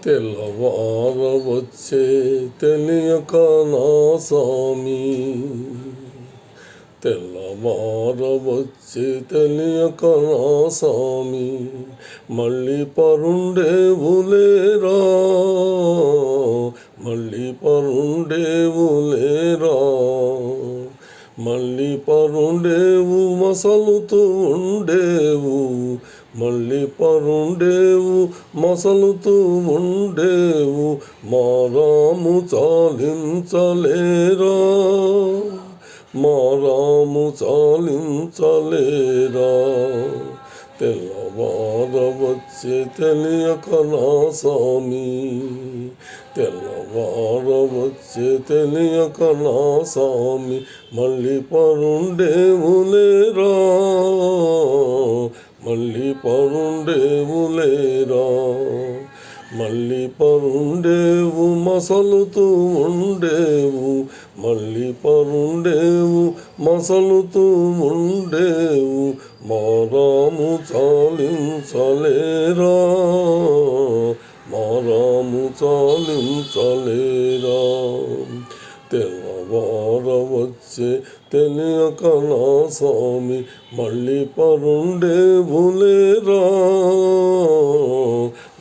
తెల్లవారవచ్చే తెలియక నా స్వామి, తెల్లవారవచ్చే తెలియక నా స్వామి, మళ్ళీ పరుండేవులేరా, మళ్ళీ పరుండేవులేరా, మళ్ళీ పరుండేవు మసలుతూ ఉండేవు, మళ్ళీ పరుండేవు మసలుతూ ఉండేవు, మారాము చాలించలేరా, మారాము చాలించలేరా. తెల్లవారవచ్చే తెలియక నా స్వామి, తెల్లవారవచ్చే తెలియక నా స్వామి, మళ్ళీ పరుండేవులేరా, మళ్ళీ పరుండేవులేరా, మళ్ళీ పరుండేవు మసలుతూ ఉండేవు, మళ్ళీ పరుండేవు మసలుతూ ఉండేవు, మారాము చాలించలేరా, మారాము చాలించలేరా. తెల్లవారవచ్చే తెలియక నా స్వామి, మళ్ళీ పరుండేవులేరా,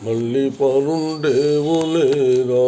మళ్ళీ పరుండేవులేరా.